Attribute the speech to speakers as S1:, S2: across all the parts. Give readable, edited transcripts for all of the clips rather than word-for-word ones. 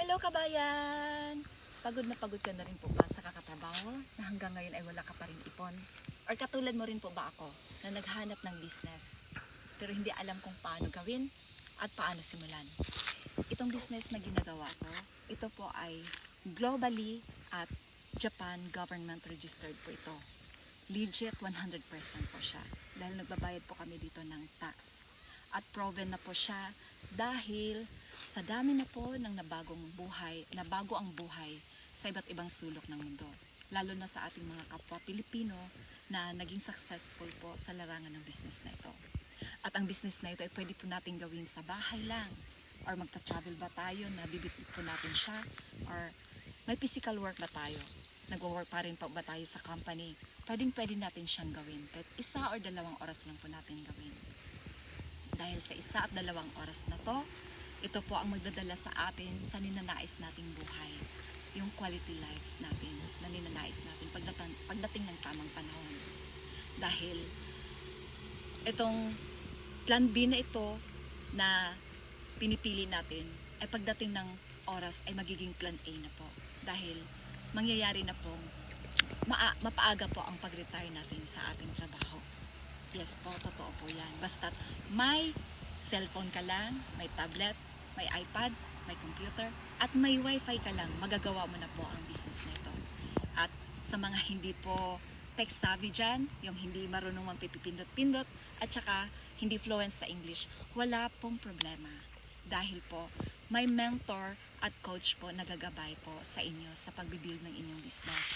S1: Hello kabayan! Pagod ka na rin po ba sa kakatrabaho na hanggang ngayon ay wala ka pa rin ipon? Or katulad mo rin po ba ako na naghanap ng business pero hindi alam kung paano gawin at paano simulan? Itong business na ginagawa ko, ito po ay globally at Japan government registered po ito. Legit 100% po siya dahil nagbabayad po kami dito ng tax. At proven na po siya dahil sa dami na po ng nabago ang buhay sa iba't ibang sulok ng mundo. Lalo na sa ating mga kapwa Pilipino na naging successful po sa larangan ng business na ito. At ang business na ito ay pwede po natin gawin sa bahay lang. Or magta-travel ba tayo, nabibitbit po natin siya. Or may physical work ba tayo, nagwo-work pa rin pa ba tayo sa company. Pwede natin siyang gawin. Kahit 1 or 2 oras lang po natin gawin. Dahil sa 1 at 2 oras na to, ito po ang magdadala sa atin sa ninanais nating buhay. Yung quality life natin na ninanais natin pagdating ng tamang panahon. Dahil itong plan B na ito na pinipili natin ay pagdating ng oras ay magiging plan A na po. Dahil mangyayari na pong mapaaga po ang pag-retire natin sa ating trabaho. Yes po, totoo po yan. Basta't may cellphone ka lang, may tablet, may iPad, may computer, at may wifi ka lang, magagawa mo na po ang business na ito. At sa mga hindi po tech savvy dyan, yung hindi marunong magpipindot-pindot, at saka hindi fluent sa English, wala pong problema. Dahil po, may mentor at coach po nagagabay po sa inyo sa pagbibuild ng inyong business.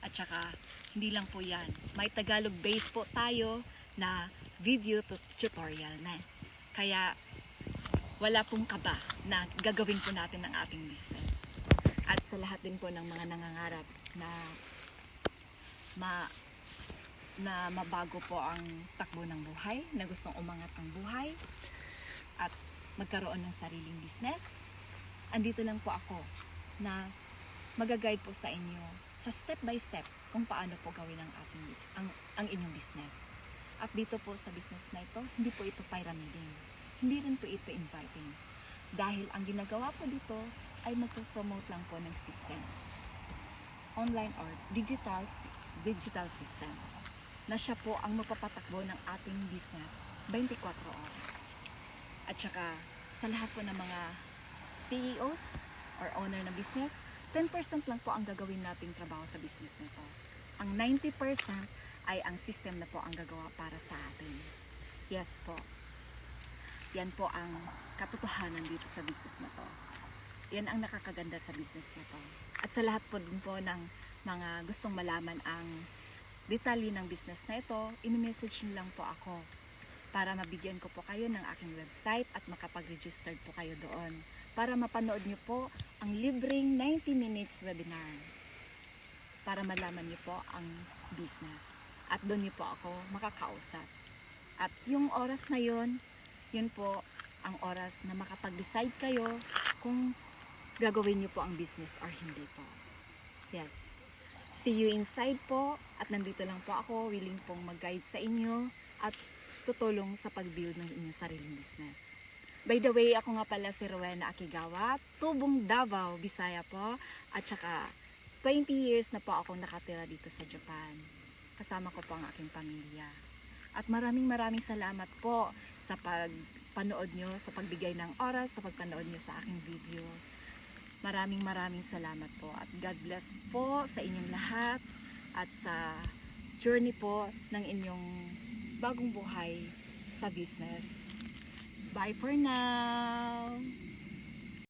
S1: At saka, hindi lang po yan. May Tagalog base po tayo na video tutorial na. Kaya, wala pong kaba na gagawin po natin ng ating business. At sa lahat din po ng mga nangangarap na mabago po ang takbo ng buhay, na gustong umangat ang buhay, at magkaroon ng sariling business, andito lang po ako na mag-guide po sa inyo sa step by step kung paano po gawin ang inyong business. At dito po sa business na ito, hindi po ito pyramiding. Hindi rin po ito inviting. Dahil ang ginagawa po dito ay magpo-promote lang po ng system. Online or digital system. Na siya po ang mapapatakbo ng ating business 24 oras. At saka sa lahat po ng mga CEOs or owner ng business, 10% lang po ang gagawin nating trabaho sa business nito. Ang 90% ay ang system na po ang gagawa para sa atin. Yes po. Yan po ang katotohanan dito sa business na to. Yan ang nakakaganda sa business na to. At sa lahat po din po ng mga gustong malaman ang detalye ng business na ito, in-message nyo lang po ako para mabigyan ko po kayo ng aking website at makapag-register po kayo doon para mapanood nyo po ang libreng 90 minutes webinar para malaman nyo po ang business. At doon nyo po ako makakausap. At yung oras na yun po ang oras na makapag-decide kayo kung gagawin nyo po ang business or hindi po. Yes. See you inside po at nandito lang po ako, willing pong mag-guide sa inyo at tutulong sa pag-build ng inyong sariling business. By the way, ako nga pala si Rowena Akigawa, tubong Davao, Bisaya po, at saka 20 years na po akong nakatira dito sa Japan. Kasama ko po ang aking pamilya. At maraming salamat po sa pagpanood nyo, sa pagbigay ng oras, sa pagpanood nyo sa aking video. Maraming salamat po at God bless po sa inyong lahat at sa journey po ng inyong bagong buhay sa business. Bye for now!